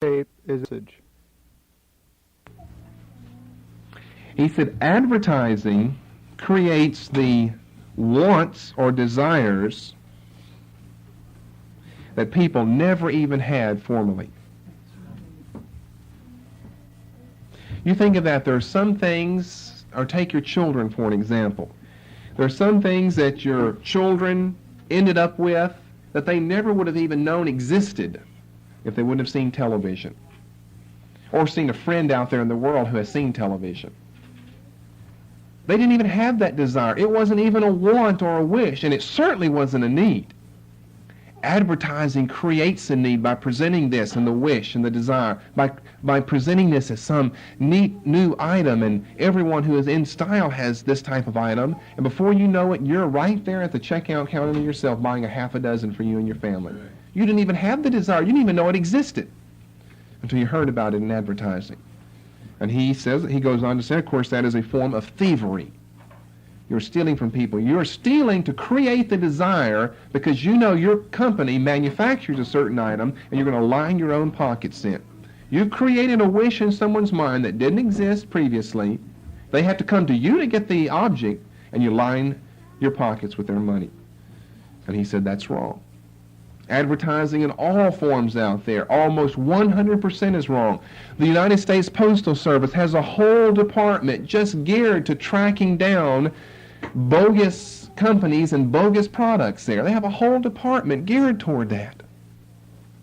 faith is a message. He said advertising creates the wants or desires that people never even had formerly. You think of that, there are some things, or take your children for an example. There are some things that your children ended up with that they never would have even known existed if they wouldn't have seen television or seen a friend out there in the world who has seen television. They didn't even have that desire. It wasn't even a want or a wish, and it certainly wasn't a need. Advertising creates a need by presenting this and the wish and the desire, by presenting this as some neat new item, and everyone who is in style has this type of item, and before you know it, you're right there at the checkout counter yourself buying a half a dozen for you and your family. You didn't even have the desire. You didn't even know it existed until you heard about it in advertising. And he goes on to say, of course, that is a form of thievery. You're stealing from people. You're stealing to create the desire because you know your company manufactures a certain item and you're going to line your own pockets in. You've created a wish in someone's mind that didn't exist previously. They have to come to you to get the object, and you line your pockets with their money. And he said that's wrong. Advertising in all forms out there, almost 100% is wrong. The United States Postal Service has a whole department just geared to tracking down bogus companies and bogus products there. They have a whole department geared toward that.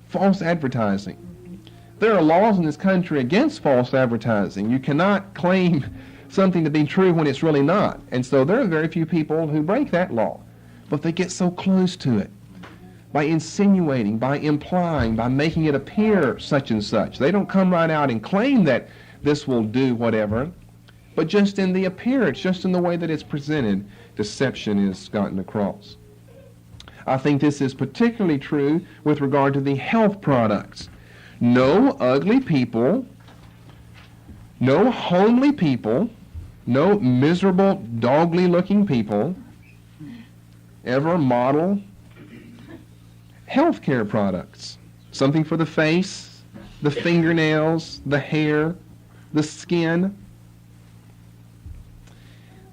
False advertising. There are laws in this country against false advertising. You cannot claim something to be true when it's really not. And so there are very few people who break that law. But they get so close to it by insinuating, by implying, by making it appear such and such. They don't come right out and claim that this will do whatever, but just in the appearance, just in the way that it's presented, deception is gotten across. I think this is particularly true with regard to the health products. No ugly people, no homely people, no miserable, dogly-looking people ever model health care products. Something for the face, the fingernails, the hair, the skin.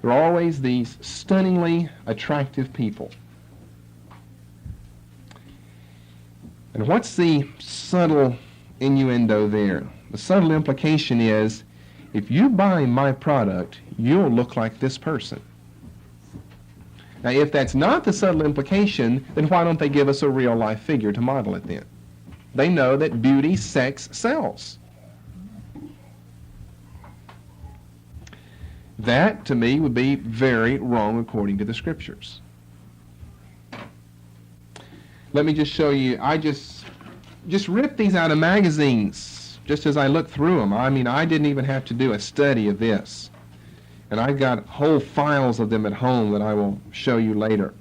There are always these stunningly attractive people. And what's the subtle innuendo there? The subtle implication is, if you buy my product, you'll look like this person. Now, if that's not the subtle implication, then why don't they give us a real-life figure to model it then? They know that beauty, sex, sells. That, to me, would be very wrong according to the Scriptures. Let me just show you. I just ripped these out of magazines just as I looked through them. I mean, I didn't even have to do a study of this. And I've got whole files of them at home that I will show you later.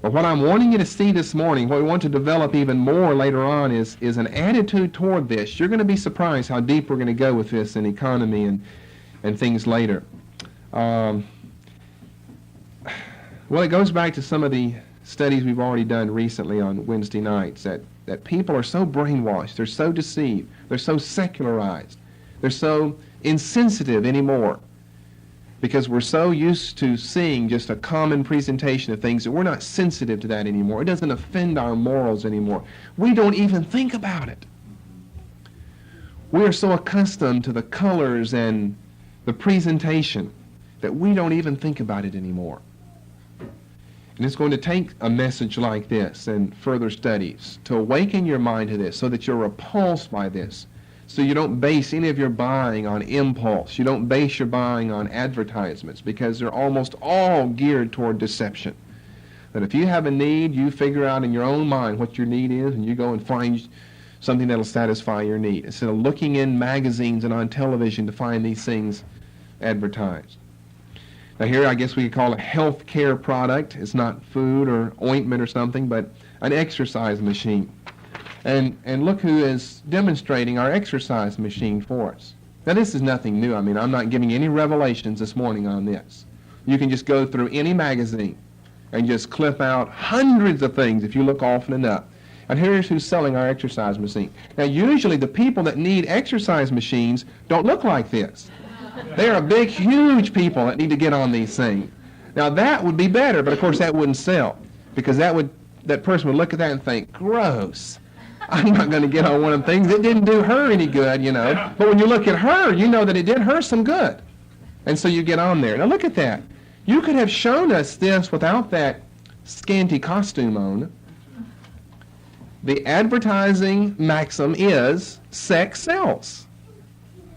But what I'm wanting you to see this morning, what we want to develop even more later on, is an attitude toward this. You're going to be surprised how deep we're going to go with this in economy and things later. Well, it goes back to some of the studies we've already done recently on Wednesday nights, that people are so brainwashed, they're so deceived, they're so secularized, they're so insensitive anymore, because we're so used to seeing just a common presentation of things that we're not sensitive to that anymore. It doesn't offend our morals anymore. We don't even think about it. We are so accustomed to the colors and the presentation that we don't even think about it anymore. And it's going to take a message like this and further studies to awaken your mind to this so that you're repulsed by this. So you don't base any of your buying on impulse. You don't base your buying on advertisements, because they're almost all geared toward deception. That if you have a need, you figure out in your own mind what your need is, and you go and find something that'll satisfy your need, instead of looking in magazines and on television to find these things advertised. Now here I guess we could call it a health care product. It's not food or ointment or something, but an exercise machine. And look who is demonstrating our exercise machine for us. Now this is nothing new. I mean, I'm not giving any revelations this morning on this. You can just go through any magazine and just clip out hundreds of things if you look often enough. And here's who's selling our exercise machine. Now, usually the people that need exercise machines don't look like this. They are big, huge people that need to get on these things. Now, that would be better, but of course that wouldn't sell, because that person would look at that and think, gross. I'm not going to get on one of the things. It didn't do her any good, you know. But when you look at her, you know that it did her some good. And so you get on there. Now, look at that. You could have shown us this without that scanty costume on. The advertising maxim is sex sells.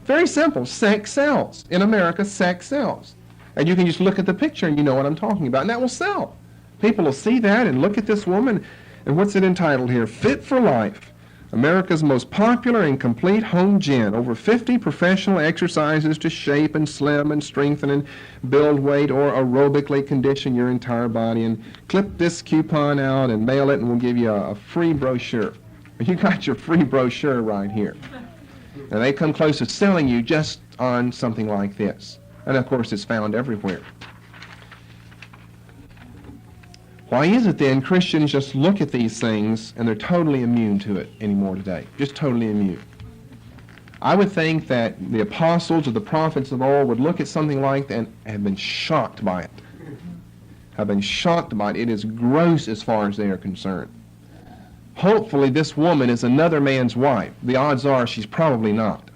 Very simple. Sex sells. In America, sex sells. And you can just look at the picture and you know what I'm talking about. And that will sell. People will see that and look at this woman. And what's it entitled here? Fit for Life. America's most popular and complete home gym. Over 50 professional exercises to shape and slim and strengthen and build weight or aerobically condition your entire body. And clip this coupon out and mail it and we'll give you a free brochure. You got your free brochure right here. And they come close to selling you just on something like this. And of course it's found everywhere. Why is it then Christians just look at these things and they're totally immune to it anymore today? Just totally immune. I would think that the apostles or the prophets of old would look at something like that and have been shocked by it. Have been shocked by it. It is gross as far as they are concerned. Hopefully this woman is another man's wife. The odds are she's probably not.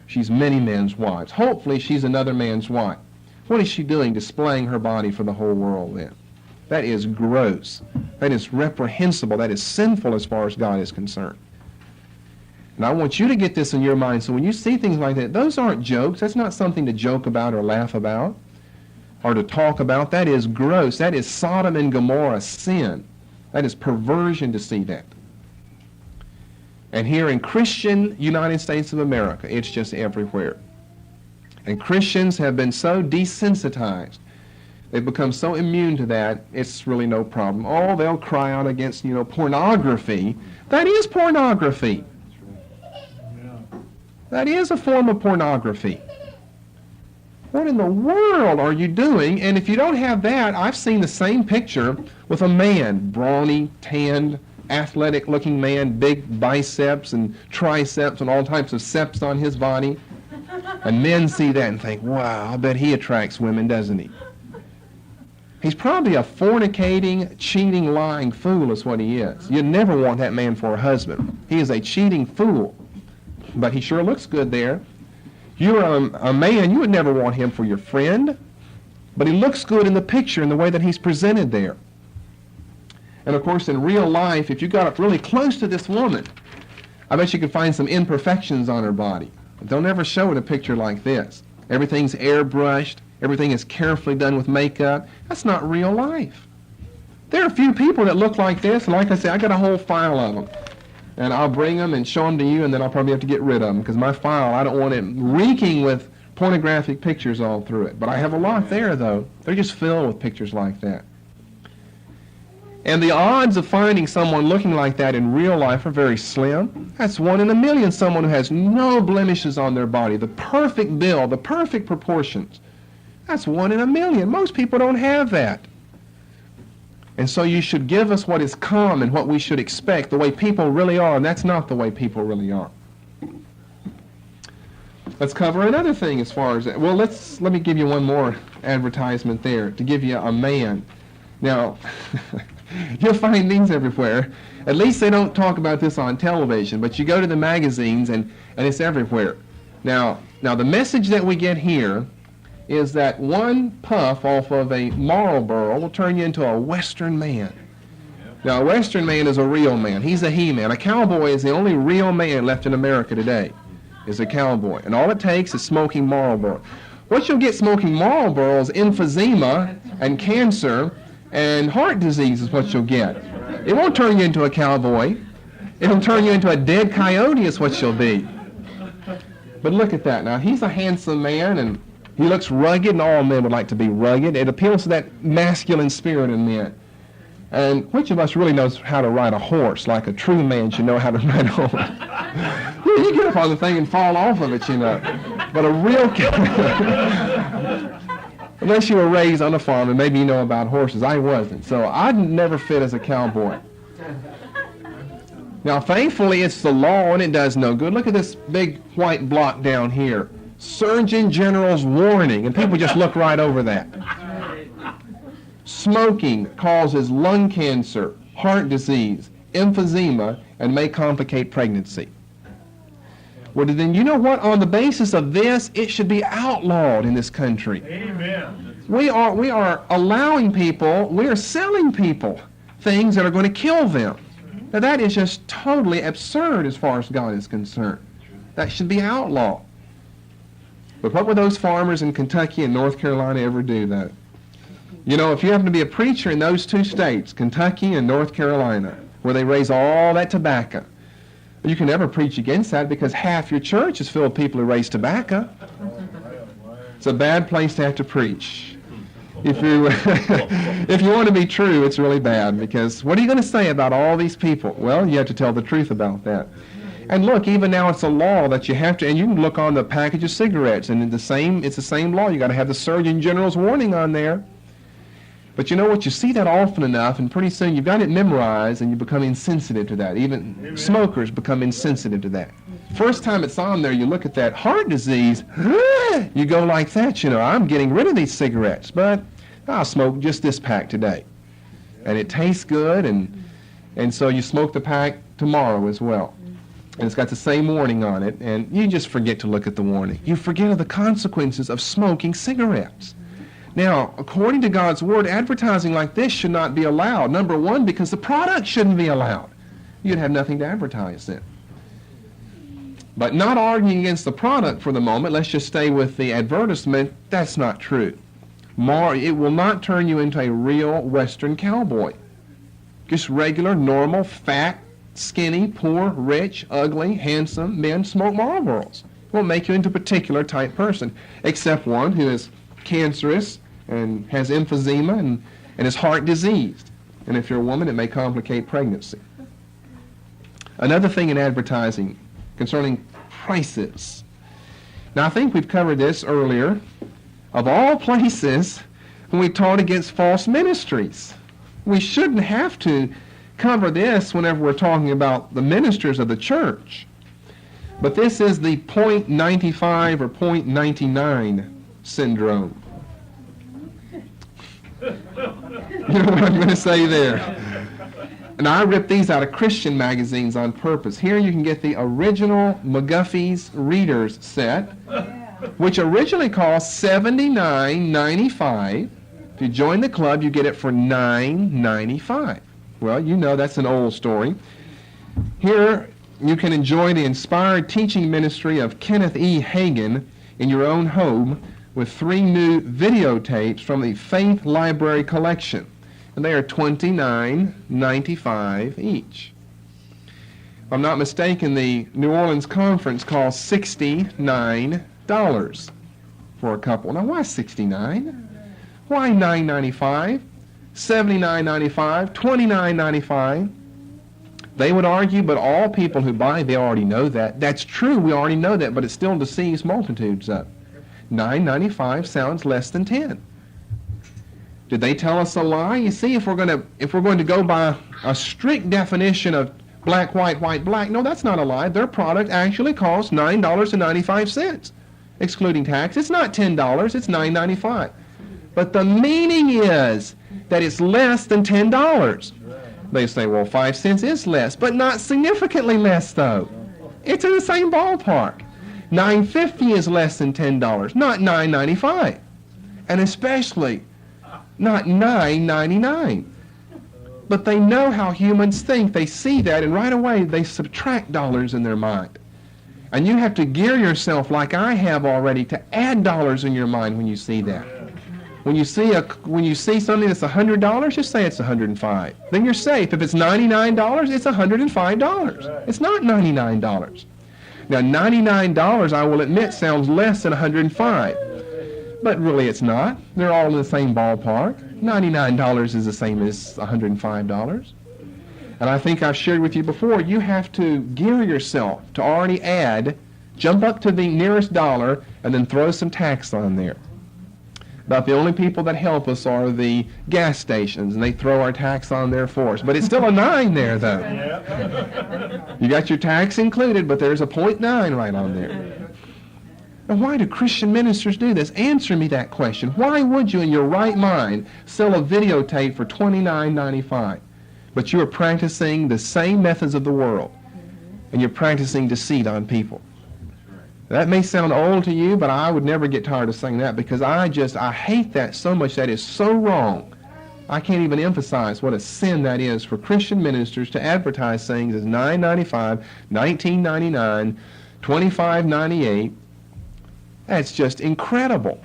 She's many men's wives. Hopefully she's another man's wife. What is she doing displaying her body for the whole world then? That is gross. That is reprehensible. That is sinful as far as God is concerned. And I want you to get this in your mind, so when you see things like that, those aren't jokes. That's not something to joke about or laugh about or to talk about. That is gross. That is Sodom and Gomorrah sin. That is perversion to see that. And here in Christian United States of America, it's just everywhere. And Christians have been so desensitized. They've become so immune to that, it's really no problem. Oh, they'll cry out against, pornography. That is pornography. That is a form of pornography. What in the world are you doing? And if you don't have that, I've seen the same picture with a man, brawny, tanned, athletic-looking man, big biceps and triceps and all types of seps on his body. And men see that and think, wow, I bet he attracts women, doesn't he? He's probably a fornicating, cheating, lying fool is what he is. You'd never want that man for a husband. He is a cheating fool. But he sure looks good there. You're a man, you would never want him for your friend. But he looks good in the picture in the way that he's presented there. And of course in real life, if you got up really close to this woman, I bet you could find some imperfections on her body. But they'll never show it a picture like this. Everything's airbrushed. Everything is carefully done with makeup. That's not real life. There are a few people that look like this, and like I say, I got a whole file of them. And I'll bring them and show them to you, and then I'll probably have to get rid of them, because my file, I don't want it reeking with pornographic pictures all through it. But I have a lot there, though. They're just filled with pictures like that. And the odds of finding someone looking like that in real life are very slim. That's 1 in a million, someone who has no blemishes on their body, the perfect build, the perfect proportions. That's 1 in a million. Most people don't have that. And so you should give us what is common, what we should expect, the way people really are, and that's not the way people really are. Let's cover another thing as far as that. Well, let me give you one more advertisement there to give you a man. Now, you'll find these everywhere. At least they don't talk about this on television, but you go to the magazines and it's everywhere. Now the message that we get here is that one puff off of a Marlboro will turn you into a Western man. Now, a Western man is a real man. He's a he-man. A cowboy is the only real man left in America today, is a cowboy. And all it takes is smoking Marlboro. What you'll get smoking Marlboro is emphysema and cancer and heart disease is what you'll get. It won't turn you into a cowboy. It'll turn you into a dead coyote is what you'll be. But look at that. Now, he's a handsome man, and he looks rugged, and all men would like to be rugged. It appeals to that masculine spirit in men. And which of us really knows how to ride a horse like a true man should know how to ride a horse? You get up on the thing and fall off of it, But a real unless you were raised on a farm, and maybe you know about horses. I wasn't. So I'd never fit as a cowboy. Now, thankfully, it's the law, and it does no good. Look at this big white block down here. Surgeon General's warning, and people just look right over that. Smoking causes lung cancer, heart disease, emphysema, and may complicate pregnancy. Well, then you know what? On the basis of this, it should be outlawed in this country. Amen. We are allowing people, we are selling people things that are going to kill them. Now that is just totally absurd as far as God is concerned. That should be outlawed. But what would those farmers in Kentucky and North Carolina ever do, though? You know, if you happen to be a preacher in those two states, Kentucky and North Carolina, where they raise all that tobacco, you can never preach against that because half your church is filled with people who raise tobacco. It's a bad place to have to preach. If you if you want to be true, it's really bad, because what are you going to say about all these people? Well, you have to tell the truth about that. And look, even now it's a law that you have to, and you can look on the package of cigarettes, and it's the same law. You got to have the Surgeon General's warning on there. But you know what? You see that often enough, and pretty soon you've got it memorized, and you become insensitive to that. Even Amen. Smokers become insensitive to that. First time it's on there, you look at that heart disease, you go like that, you know, I'm getting rid of these cigarettes, but I'll smoke just this pack today. And it tastes good, and so you smoke the pack tomorrow as well. And it's got the same warning on it, and you just forget to look at the warning. You forget of the consequences of smoking cigarettes. Now, according to God's Word, advertising like this should not be allowed. Number one, because the product shouldn't be allowed. You'd have nothing to advertise then. But not arguing against the product for the moment, let's just stay with the advertisement, that's not true. It will not turn you into a real Western cowboy. Just regular, normal, fat, skinny, poor, rich, ugly, handsome men smoke Marlboros. It won't make you into a particular type person, except one who is cancerous and has emphysema and is heart diseased. And if you're a woman, it may complicate pregnancy. Another thing in advertising concerning prices. Now, I think we've covered this earlier. Of all places, when we taught against false ministries, we shouldn't have to cover this whenever we're talking about the ministers of the church. But this is the 0.95 or 0.99 syndrome. You know what I'm going to say there? And I ripped these out of Christian magazines on purpose. Here you can get the original McGuffey's Reader's set, which originally cost $79.95. If you join the club, you get it for $9.95. Well, you know that's an old story. Here you can enjoy the inspired teaching ministry of Kenneth E. Hagin in your own home with 3 new videotapes from the Faith Library collection. And they are $29.95 each. If I'm not mistaken, the New Orleans conference cost $69 for a couple. Now, why $69? Why $9.95? $79.95? $29.95? They would argue, but all people who buy, they already know that. That's true, we already know that, but it still deceives multitudes of. $9.95 sounds less than 10. Did they tell us a lie? You see, if we're going to go by a strict definition of black, white, white, black, no, that's not a lie. Their product actually costs $9.95, excluding tax. It's not $10, it's $9.95. But the meaning is that it's less than $10. They say, well, 5 cents is less, but not significantly less, though. It's in the same ballpark. $9.50 is less than $10, not $9.95. And especially not $9.99. But they know how humans think. They see that, and right away they subtract dollars in their mind. And you have to gear yourself, like I have already, to add dollars in your mind when you see that. When you see something that's $100, just say it's $105. Then you're safe. If it's $99, it's $105. It's not $99. Now, $99, I will admit, sounds less than $105. But really it's not. They're all in the same ballpark. $99 is the same as $105. And I think I've shared with you before, you have to gear yourself to already jump up to the nearest dollar, and then throw some tax on there. About the only people that help us are the gas stations, and they throw our tax on there for us. But it's still a 9 there, though. You got your tax included, but there's a .9 right on there. Now, why do Christian ministers do this? Answer me that question. Why would you, in your right mind, sell a videotape for $29.95? But you are practicing the same methods of the world, and you're practicing deceit on people. That may sound old to you, but I would never get tired of saying that, because I hate that so much. That is so wrong. I can't even emphasize what a sin that is for Christian ministers to advertise things as $9.95, $19.99, $25.98. That's just incredible.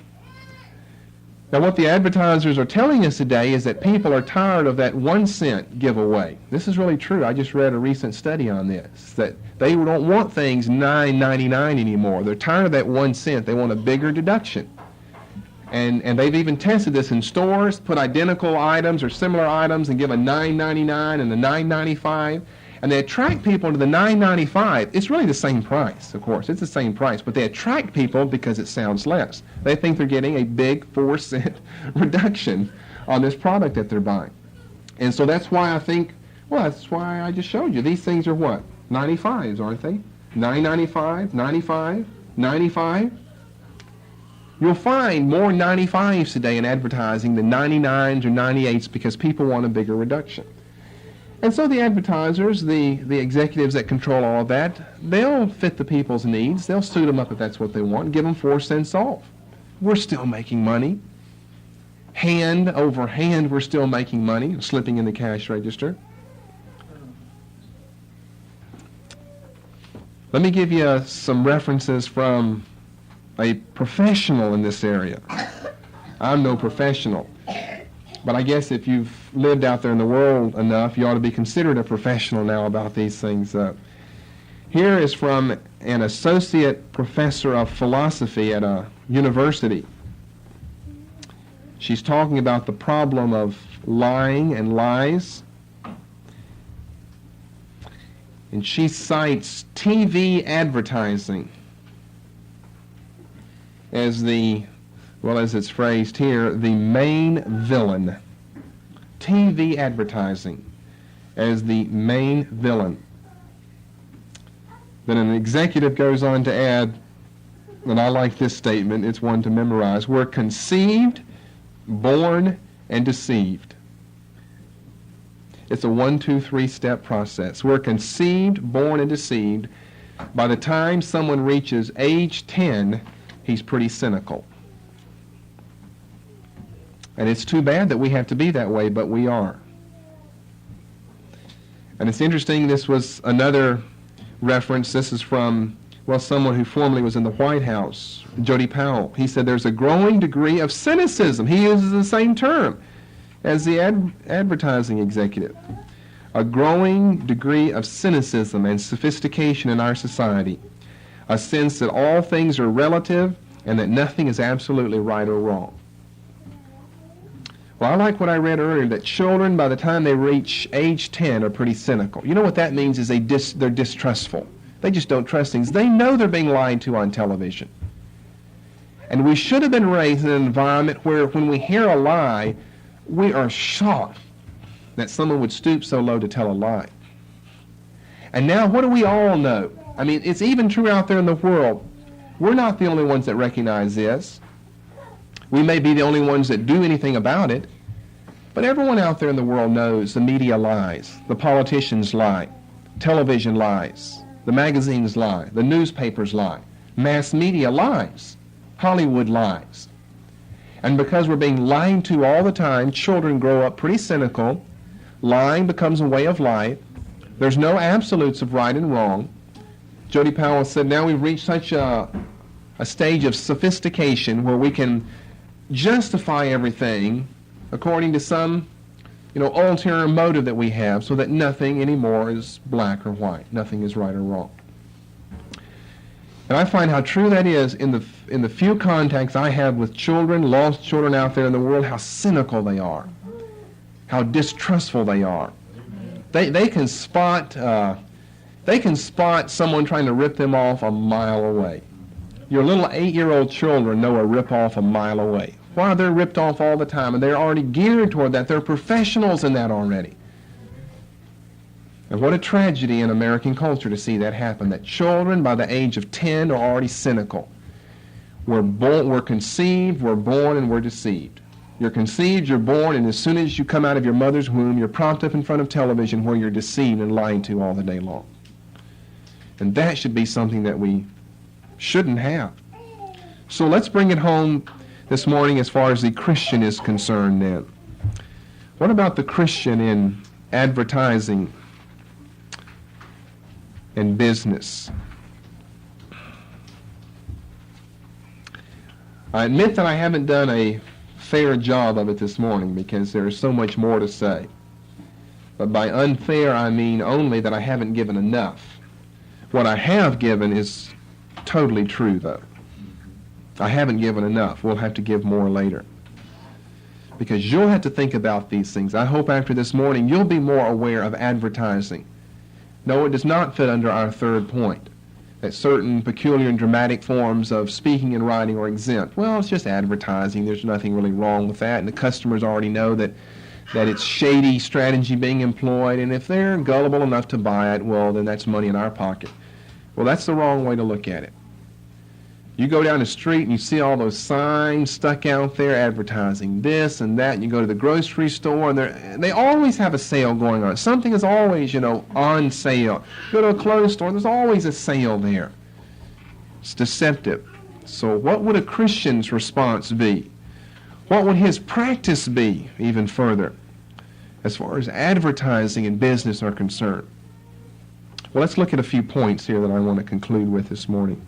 Now, what the advertisers are telling us today is that people are tired of that 1 cent giveaway. This is really true. I just read a recent study on this, that they don't want things $9.99 anymore. They're tired of that 1 cent. They want a bigger deduction. And they've even tested this in stores, put identical items or similar items and give a $9.99 and a $9.95. And they attract people to the $9.95. It's really the same price, of course. It's the same price, but they attract people because it sounds less. They think they're getting a big 4 cent reduction on this product that they're buying. And so that's why I think, well, that's why I just showed you. These things are what? 95s, aren't they? $9.95, 95, 95. You'll find more 95s today in advertising than 99s or 98s because people want a bigger reduction. And so the advertisers, the executives that control all of that, they'll fit the people's needs. They'll suit them up if that's what they want and give them 4 cents off. We're still making money. Hand over hand, we're still making money, slipping in the cash register. Let me give you some references from a professional in this area. I'm no professional. But I guess if you've lived out there in the world enough, you ought to be considered a professional now about these things. Here is from an associate professor of philosophy at a university. She's talking about the problem of lying and lies. And she cites TV advertising as as it's phrased here, the main villain. TV advertising as the main villain. Then an executive goes on to add, and I like this statement, it's one to memorize, we're conceived, born, and deceived. It's a 1, 2, 3 step process. We're conceived, born, and deceived. By the time someone reaches age 10, he's pretty cynical. And it's too bad that we have to be that way, but we are. And it's interesting, this was another reference. This is from, someone who formerly was in the White House, Jody Powell. He said there's a growing degree of cynicism. He uses the same term as the advertising executive. A growing degree of cynicism and sophistication in our society. A sense that all things are relative and that nothing is absolutely right or wrong. Well, I like what I read earlier, that children, by the time they reach age 10, are pretty cynical. You know what that means is they're distrustful. They just don't trust things. They know they're being lied to on television. And we should have been raised in an environment where when we hear a lie, we are shocked that someone would stoop so low to tell a lie. And now, what do we all know? I mean, it's even true out there in the world. We're not the only ones that recognize this. We may be the only ones that do anything about it, but everyone out there in the world knows the media lies, the politicians lie, television lies, the magazines lie, the newspapers lie, mass media lies, Hollywood lies. And because we're being lied to all the time, children grow up pretty cynical. Lying becomes a way of life. There's no absolutes of right and wrong. Jody Powell said, now we've reached such a stage of sophistication where we can justify everything according to some, ulterior motive that we have, so that nothing anymore is black or white. Nothing is right or wrong. And I find how true that is in the few contacts I have with children, lost children out there in the world, how cynical they are, how distrustful they are. They can spot someone trying to rip them off a mile away. Your little 8-year-old children know a rip-off a mile away. Why, they're ripped off all the time, and they're already geared toward that. They're professionals in that already. And what a tragedy in American culture to see that happen, that children by the age of 10 are already cynical. We're conceived, we're born, and we're deceived. You're conceived, you're born, and as soon as you come out of your mother's womb, you're propped up in front of television where you're deceived and lied to all the day long. And that should be something that we shouldn't have. So let's bring it home this morning as far as the Christian is concerned then. What about the Christian in advertising and business? I admit that I haven't done a fair job of it this morning because there is so much more to say. But by unfair, I mean only that I haven't given enough. What I have given is totally true, though. I haven't given enough. We'll have to give more later. Because you'll have to think about these things. I hope after this morning you'll be more aware of advertising. No, it does not fit under our third point, that certain peculiar and dramatic forms of speaking and writing are exempt. Well, it's just advertising. There's nothing really wrong with that, and the customers already know that it's shady strategy being employed, and if they're gullible enough to buy it, well, then that's money in our pocket. Well, that's the wrong way to look at it. You go down the street and you see all those signs stuck out there advertising this and that, and you go to the grocery store and they always have a sale going on. Something is always, on sale. Go to a clothes store, there's always a sale there. It's deceptive. So what would a Christian's response be? What would his practice be even further as far as advertising and business are concerned? Well, let's look at a few points here that I want to conclude with this morning.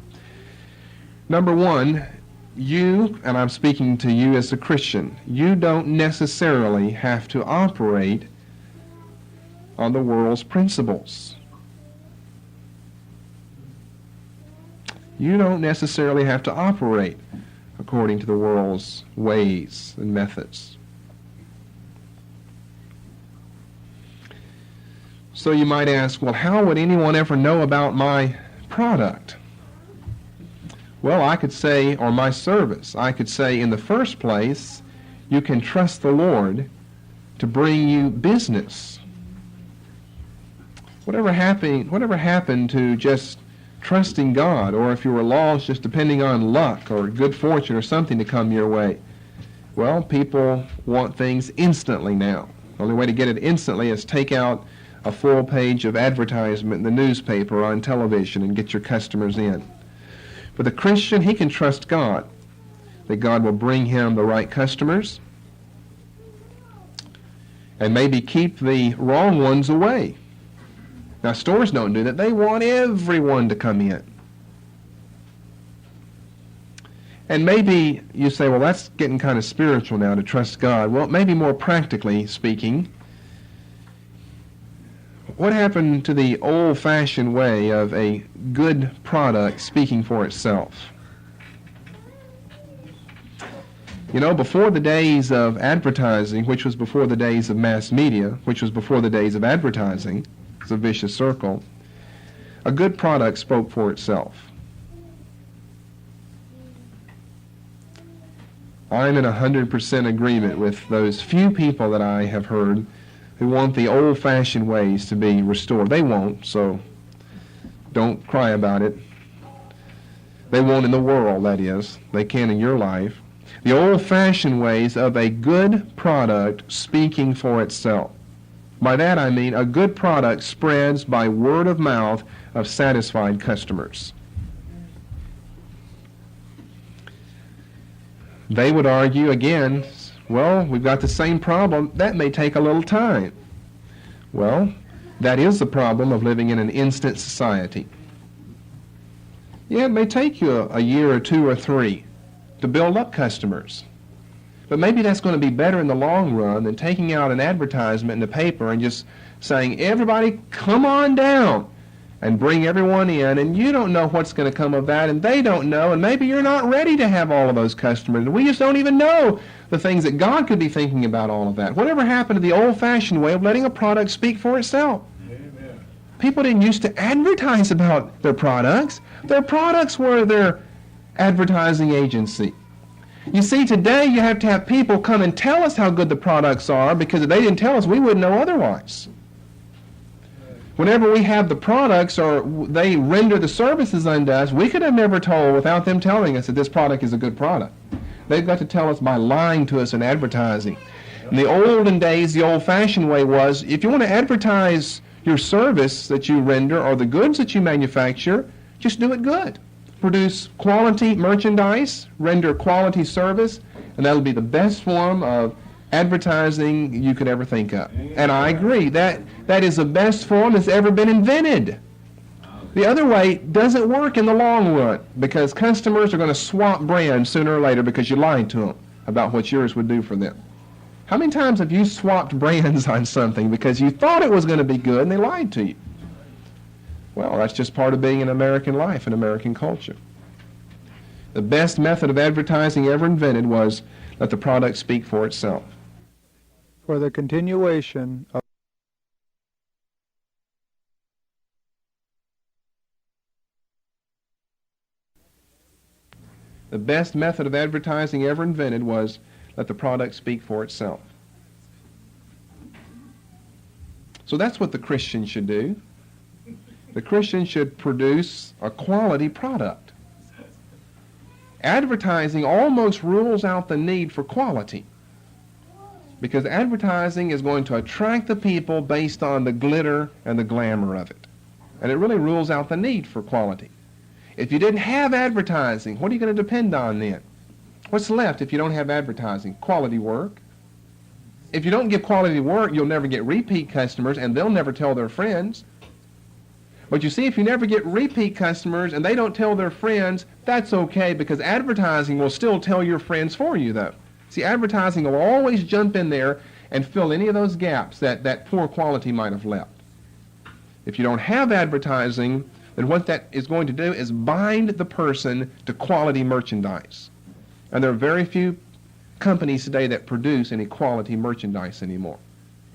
Number one, you, and I'm speaking to you as a Christian, you don't necessarily have to operate on the world's principles. You don't necessarily have to operate according to the world's ways and methods. So you might ask, well, how would anyone ever know about my product? Well, I could say, or my service, I could say, in the first place, you can trust the Lord to bring you business. Whatever happened to just trusting God, or if you were lost, just depending on luck or good fortune or something to come your way? Well, people want things instantly now. The only way to get it instantly is take out a full page of advertisement in the newspaper or on television and get your customers in. But the Christian, he can trust God, that God will bring him the right customers and maybe keep the wrong ones away. Now, stores don't do that. They want everyone to come in. And maybe you say, well, that's getting kind of spiritual now, to trust God. Well, maybe more practically speaking, what happened to the old-fashioned way of a good product speaking for itself? Before the days of advertising, which was before the days of mass media, which was before the days of advertising, it's a vicious circle, a good product spoke for itself. I'm in 100% agreement with those few people that I have heard who want the old-fashioned ways to be restored. They won't, so don't cry about it. They won't in the world, that is. They can in your life. The old-fashioned ways of a good product speaking for itself. By that I mean a good product spreads by word of mouth of satisfied customers. They would argue again, well, we've got the same problem. That may take a little time. Well, that is the problem of living in an instant society. Yeah, it may take you a year or two or three to build up customers. But maybe that's going to be better in the long run than taking out an advertisement in the paper and just saying, everybody come on down, and bring everyone in, and you don't know what's going to come of that, and they don't know, and maybe you're not ready to have all of those customers. We just don't even know the things that God could be thinking about all of that. Whatever happened to the old-fashioned way of letting a product speak for itself? Amen. People didn't used to advertise about their products. Their products were their advertising agency. You see, today you have to have people come and tell us how good the products are, because if they didn't tell us, we wouldn't know otherwise. Whenever we have the products or they render the services unto us, we could have never told without them telling us that this product is a good product. They've got to tell us by lying to us in advertising. In the olden days, the old-fashioned way was, if you want to advertise your service that you render or the goods that you manufacture, just do it good. Produce quality merchandise, render quality service, and that'll be the best form of advertising you could ever think of. And I agree, that is the best form that's ever been invented. The other way doesn't work in the long run, because customers are going to swap brands sooner or later because you lied to them about what yours would do for them. How many times have you swapped brands on something because you thought it was going to be good and they lied to you? Well, that's just part of being in American life and American culture. The best method of advertising ever invented was let the product speak for itself. For the continuation of The best method of advertising ever invented was let the product speak for itself. So that's what the Christian should do. The Christian should produce a quality product. Advertising almost rules out the need for quality, because advertising is going to attract the people based on the glitter and the glamour of it. And it really rules out the need for quality. If you didn't have advertising, what are you going to depend on then? What's left if you don't have advertising? Quality work. If you don't give quality work, you'll never get repeat customers, and they'll never tell their friends. But you see, if you never get repeat customers and they don't tell their friends, that's okay, because advertising will still tell your friends for you, though. See, advertising will always jump in there and fill any of those gaps that poor quality might have left. If you don't have advertising, then what that is going to do is bind the person to quality merchandise. And there are very few companies today that produce any quality merchandise anymore.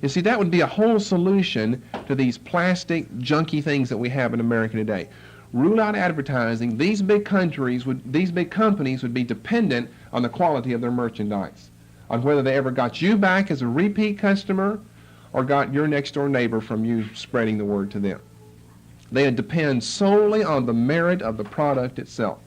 You see, that would be a whole solution to these plastic, junky things that we have in America today. Rule out advertising. These big companies would be dependent on the quality of their merchandise, on whether they ever got you back as a repeat customer or got your next door neighbor from you spreading the word to them. They would depend solely on the merit of the product itself.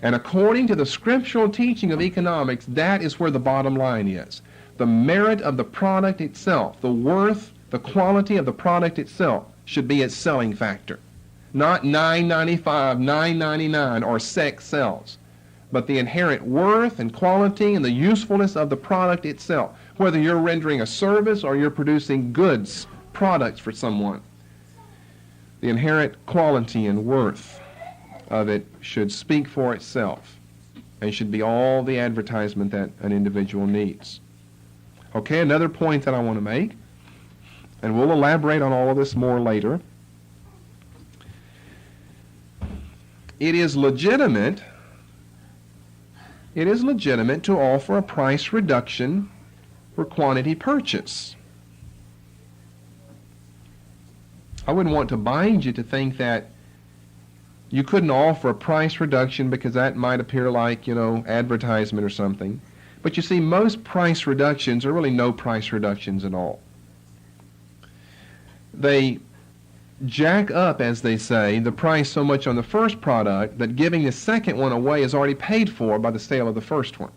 And according to the scriptural teaching of economics, that is where the bottom line is. The merit of the product itself, the worth, the quality of the product itself should be its selling factor. Not $9.95, $9.99, or sex sells, but the inherent worth and quality and the usefulness of the product itself, whether you're rendering a service or you're producing goods, products for someone. The inherent quality and worth of it should speak for itself and should be all the advertisement that an individual needs. Okay, another point that I want to make, and we'll elaborate on all of this more later. It is legitimate to offer a price reduction for quantity purchase. I wouldn't want to bind you to think that you couldn't offer a price reduction because that might appear like, advertisement or something. But you see, most price reductions are really no price reductions at all. They jack up, as they say, the price so much on the first product that giving the second one away is already paid for by the sale of the first one.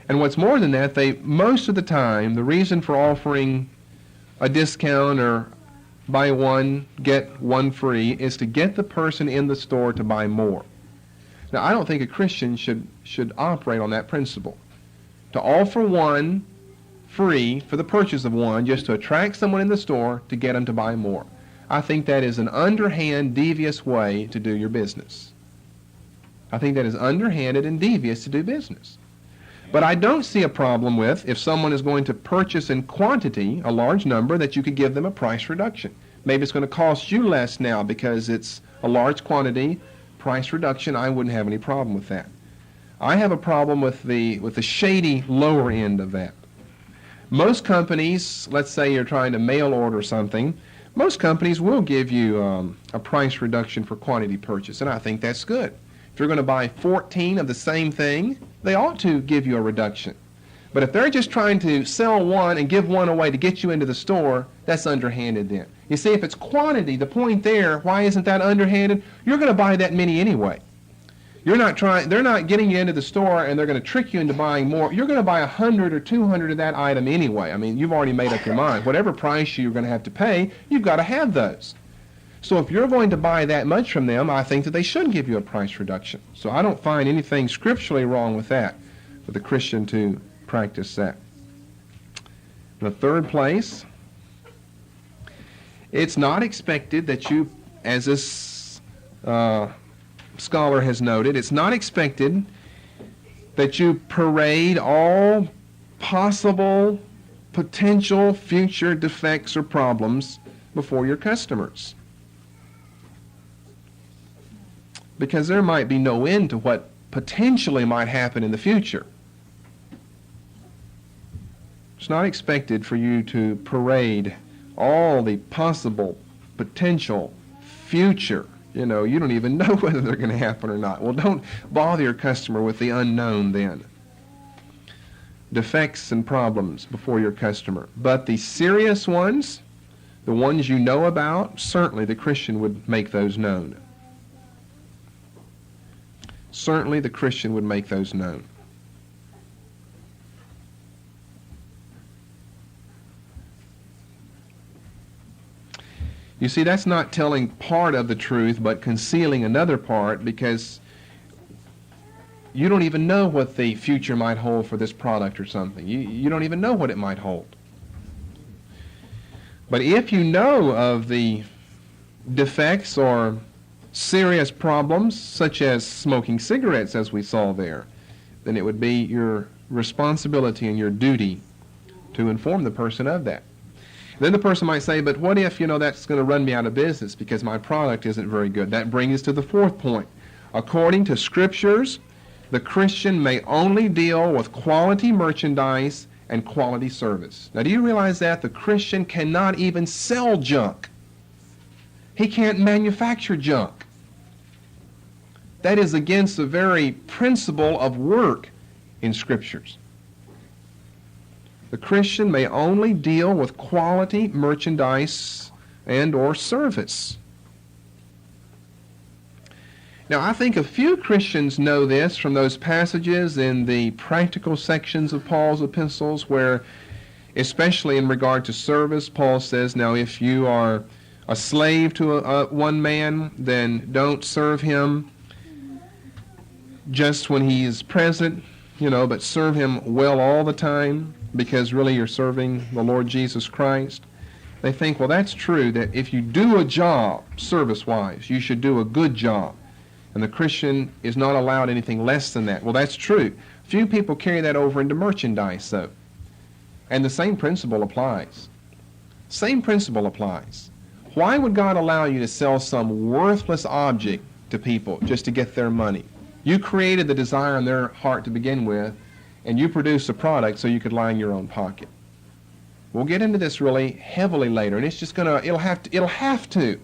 And what's more than that, most of the time, the reason for offering a discount or buy one, get one free is to get the person in the store to buy more. Now, I don't think a Christian should operate on that principle. To offer one free for the purchase of one just to attract someone in the store to get them to buy more. I think that is an underhand, devious way to do your business. I think that is underhanded and devious to do business. But I don't see a problem with, if someone is going to purchase in quantity, a large number, that you could give them a price reduction. Maybe it's going to cost you less now because it's a large quantity. Price reduction, I wouldn't have any problem with that. I have a problem with the shady lower end of that. Most companies, let's say you're trying to mail order something, most companies will give you a price reduction for quantity purchase, and I think that's good. If you're going to buy 14 of the same thing, they ought to give you a reduction. But if they're just trying to sell one and give one away to get you into the store, that's underhanded then. You see, if it's quantity, the point there, why isn't that underhanded? You're going to buy that many anyway. They're not getting you into the store and they're going to trick you into buying more. You're going to buy 100 or 200 of that item anyway. I mean, you've already made up your mind. Whatever price you're going to have to pay, you've got to have those. So if you're going to buy that much from them, I think that they should give you a price reduction. So I don't find anything scripturally wrong with that, for the Christian to practice that. In the third place, it's not expected that you, as this scholar has noted, it's not expected that you parade all possible potential future defects or problems before your customers. Because there might be no end to what potentially might happen in the future. It's not expected for you to parade all the possible potential future. You don't even know whether they're going to happen or not. Well, don't bother your customer with the unknown then. Defects and problems before your customer. But the serious ones, the ones you know about, certainly the Christian would make those known. Certainly the Christian would make those known. You see, that's not telling part of the truth, but concealing another part, because you don't even know what the future might hold for this product or something. You don't even know what it might hold. But if you know of the defects or serious problems, such as smoking cigarettes, as we saw there, then it would be your responsibility and your duty to inform the person of that. Then the person might say, but what if, that's going to run me out of business because my product isn't very good? That brings us to the fourth point. According to Scriptures, the Christian may only deal with quality merchandise and quality service. Now, do you realize that? The Christian cannot even sell junk. He can't manufacture junk. That is against the very principle of work in Scriptures. The Christian may only deal with quality merchandise and or service. Now, I think a few Christians know this from those passages in the practical sections of Paul's epistles where, especially in regard to service, Paul says, now if you are a slave to one man, then don't serve him just when he is present, but serve him well all the time, because really you're serving the Lord Jesus Christ. They think, well, that's true, that if you do a job service-wise, you should do a good job. And the Christian is not allowed anything less than that. Well, that's true. Few people carry that over into merchandise, though. And the same principle applies. Same principle applies. Why would God allow you to sell some worthless object to people just to get their money? You created the desire in their heart to begin with, and you produce a product so you could line your own pocket. We'll get into this really heavily later, and it's just it'll have to.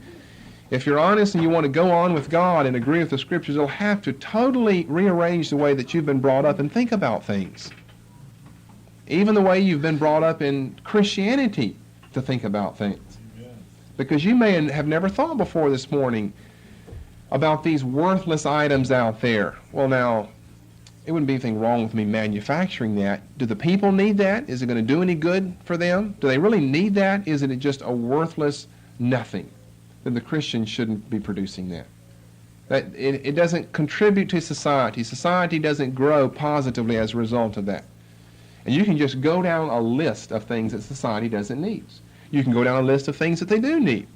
If you're honest and you want to go on with God and agree with the Scriptures, it'll have to totally rearrange the way that you've been brought up and think about things. Even the way you've been brought up in Christianity to think about things. Because you may have never thought before this morning about these worthless items out there. Well, now, it wouldn't be anything wrong with me manufacturing that. Do the people need that? Is it going to do any good for them? Do they really need that? Isn't it just a worthless nothing? Then the Christian shouldn't be producing that. It doesn't contribute to society. Society doesn't grow positively as a result of that. And you can just go down a list of things that society doesn't need. You can go down a list of things that they do need.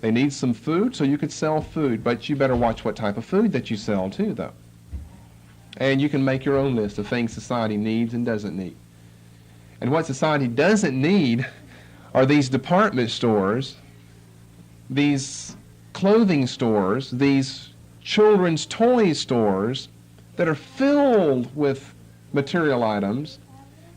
They need some food, so you could sell food, but you better watch what type of food that you sell too, though. And you can make your own list of things society needs and doesn't need. And what society doesn't need are these department stores, these clothing stores, these children's toy stores that are filled with material items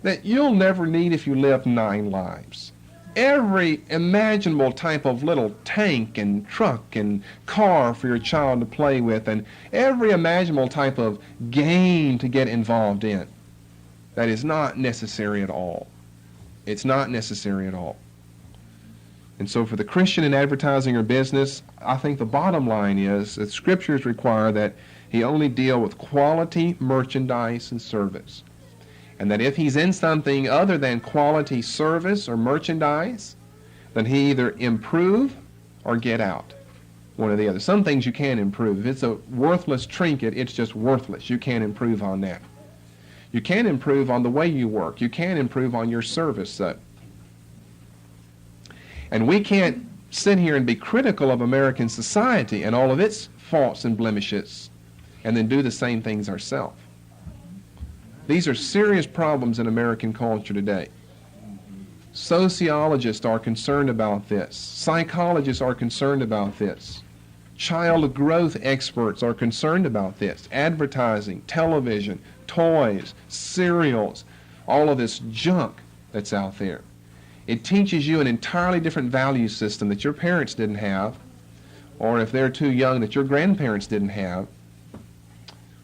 that you'll never need if you live 9 lives. every imaginable type of little tank and truck and car for your child to play with, and every imaginable type of game to get involved in. That is not necessary at all. It's not necessary at all. And so for the Christian in advertising or business, I think the bottom line is that Scriptures require that he only deal with quality merchandise and service. And that if he's in something other than quality service or merchandise, then he either improve or get out. One or the other. Some things you can improve. If it's a worthless trinket, it's just worthless. You can't improve on that. You can improve on the way you work. You can improve on your service, though. And we can't sit here and be critical of American society and all of its faults and blemishes and then do the same things ourselves. These are serious problems in American culture today. Sociologists are concerned about this. Psychologists are concerned about this. Child growth experts are concerned about this. Advertising, television, toys, cereals, all of this junk that's out there. It teaches you an entirely different value system that your parents didn't have, or if they're too young, that your grandparents didn't have,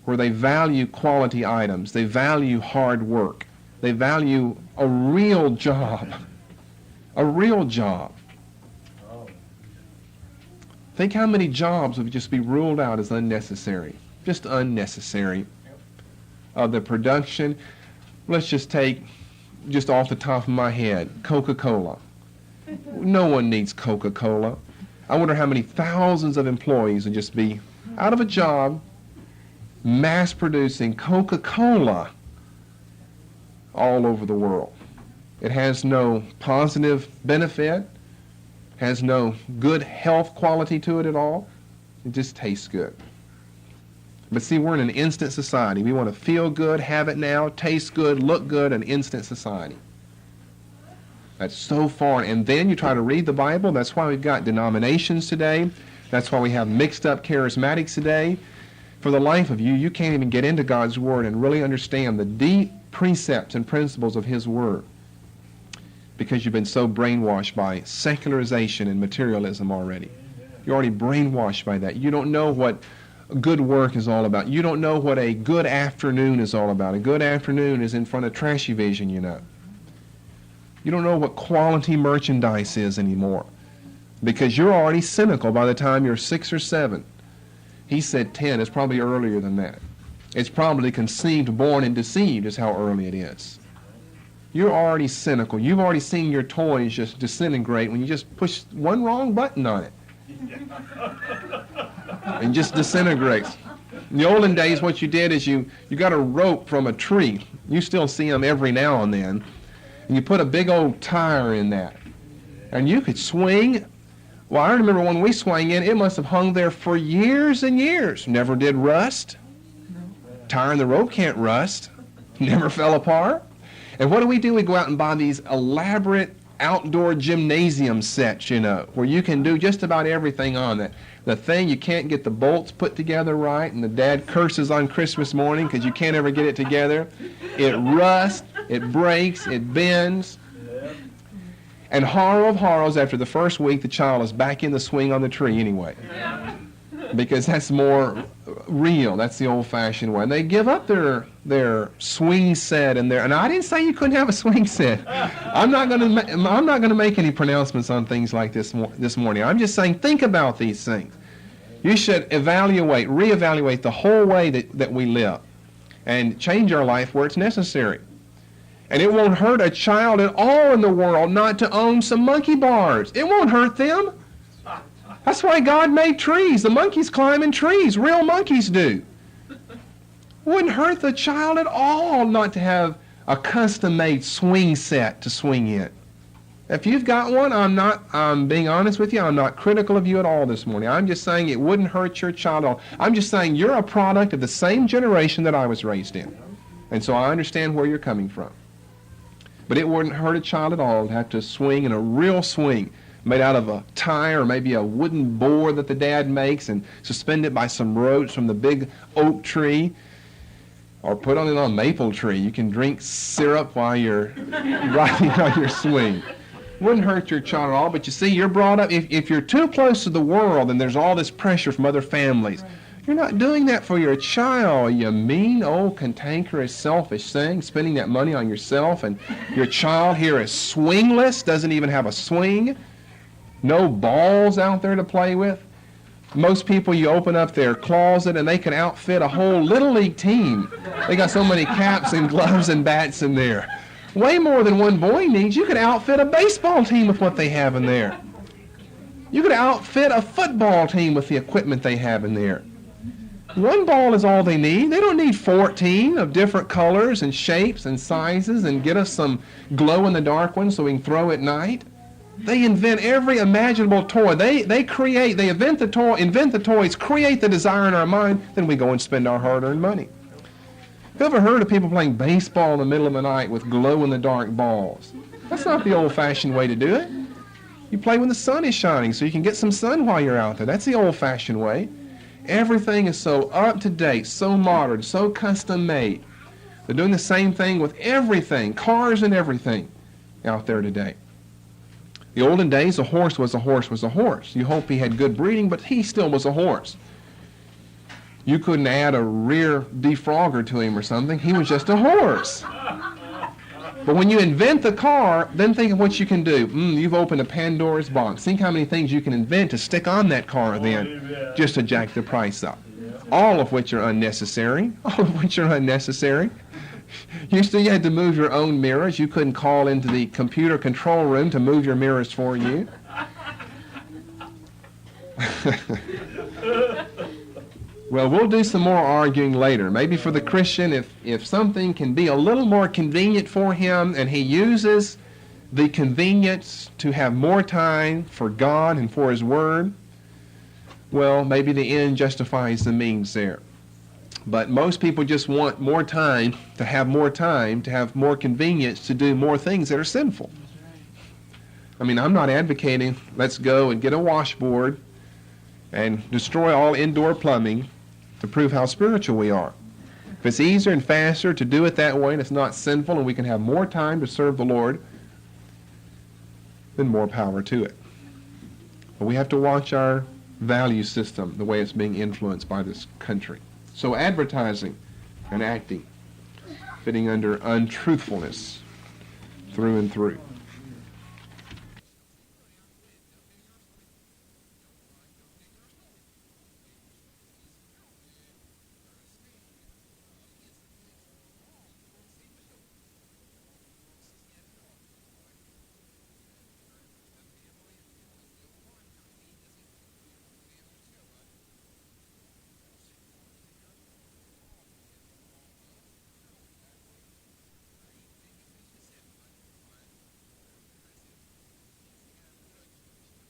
where they value quality items, they value hard work, they value a real job, a real job. Think how many jobs would just be ruled out as unnecessary, just unnecessary. The production, let's just take, just off the top of my head, Coca-Cola. No one needs Coca-Cola. I wonder how many thousands of employees would just be out of a job mass-producing Coca-Cola all over the world. It has no positive benefit, has no good health quality to it at all. It just tastes good. But see, we're in an instant society. We want to feel good, have it now, taste good, look good, an instant society. That's so foreign. And then you try to read the Bible. That's why we've got denominations today. That's why we have mixed up charismatics today. For the life of you, you can't even get into God's Word and really understand the deep precepts and principles of His Word because you've been so brainwashed by secularization and materialism already. You're already brainwashed by that. You don't know what good work is all about. You don't know what a good afternoon is all about. A good afternoon is in front of Trashy Vision, you know. You don't know what quality merchandise is anymore because you're already cynical by the time you're 6 or 7. He said 10. It's probably earlier than that. It's probably conceived, born, and deceived is how early it is. You're already cynical. You've already seen your toys just disintegrate when you just push one wrong button on it. And just disintegrates. In the olden days, what you did is you got a rope from a tree. You still see them every now and then. And you put a big old tire in that. And you could swing. Well, I remember when we swung in, it must have hung there for years and years. Never did rust. Tire and the rope can't rust. Never fell apart. And what do? We go out and buy these elaborate outdoor gymnasium sets, you know, where you can do just about everything on it. The thing, you can't get the bolts put together right, and the dad curses on Christmas morning because you can't ever get it together. It rusts, it breaks, it bends. And horror of horrors, after the first week, the child is back in the swing on the tree anyway. Because that's more real. That's the old-fashioned way. And they give up their swing set and I didn't say you couldn't have a swing set. I'm not going to make any pronouncements on things like this morning. I'm just saying, think about these things. You should reevaluate the whole way that we live and change our life where it's necessary. And it won't hurt a child at all in the world not to own some monkey bars. It won't hurt them. That's why God made trees. The monkeys climb in trees. Real monkeys do. Wouldn't hurt the child at all not to have a custom-made swing set to swing in. If you've got one, I'm being honest with you, I'm not critical of you at all this morning. I'm just saying it wouldn't hurt your child at all. I'm just saying you're a product of the same generation that I was raised in. And so I understand where you're coming from. But it wouldn't hurt a child at all to have to swing in a real swing made out of a tire or maybe a wooden board that the dad makes and suspend it by some ropes from the big oak tree or put on it on a maple tree. You can drink syrup while you're riding on your swing. Wouldn't hurt your child at all, but you see, you're brought up, if you're too close to the world and there's all this pressure from other families, you're not doing that for your child, you mean, old, cantankerous, selfish thing, spending that money on yourself, and your child here is swingless, doesn't even have a swing, no balls out there to play with. Most people, you open up their closet and they can outfit a whole Little League team. They got so many caps and gloves and bats in there. Way more than one boy needs. You could outfit a baseball team with what they have in there. You could outfit a football team with the equipment they have in there. One ball is all they need. They don't need 14 of different colors and shapes and sizes and get us some glow-in-the-dark ones so we can throw at night. They invent every imaginable toy. They invent the toys, create the desire in our mind, then we go and spend our hard-earned money. Have you ever heard of people playing baseball in the middle of the night with glow-in-the-dark balls? That's not the old-fashioned way to do it. You play when the sun is shining so you can get some sun while you're out there. That's the old-fashioned way. Everything is so up-to-date, so modern, so custom-made. They're doing the same thing with everything, cars and everything out there today. The olden days, a horse was a horse was a horse. You hope he had good breeding, but he still was a horse. You couldn't add a rear defrogger to him or something. He was just a horse. But when you invent the car, then think of what you can do. You've opened a Pandora's box. Think how many things you can invent to stick on that car then, just to jack the price up. All of which are unnecessary. All of which are unnecessary. You had to move your own mirrors. You couldn't call into the computer control room to move your mirrors for you. Well, we'll do some more arguing later. Maybe for the Christian, if something can be a little more convenient for him and he uses the convenience to have more time for God and for His Word, well, maybe the end justifies the means there. But most people just want more time, to have more convenience, to do more things that are sinful. I mean, I'm not advocating let's go and get a washboard and destroy all indoor plumbing to prove how spiritual we are. If it's easier and faster to do it that way and it's not sinful and we can have more time to serve the Lord, then more power to it. But we have to watch our value system, the way it's being influenced by this country. So advertising and acting fitting under untruthfulness through and through.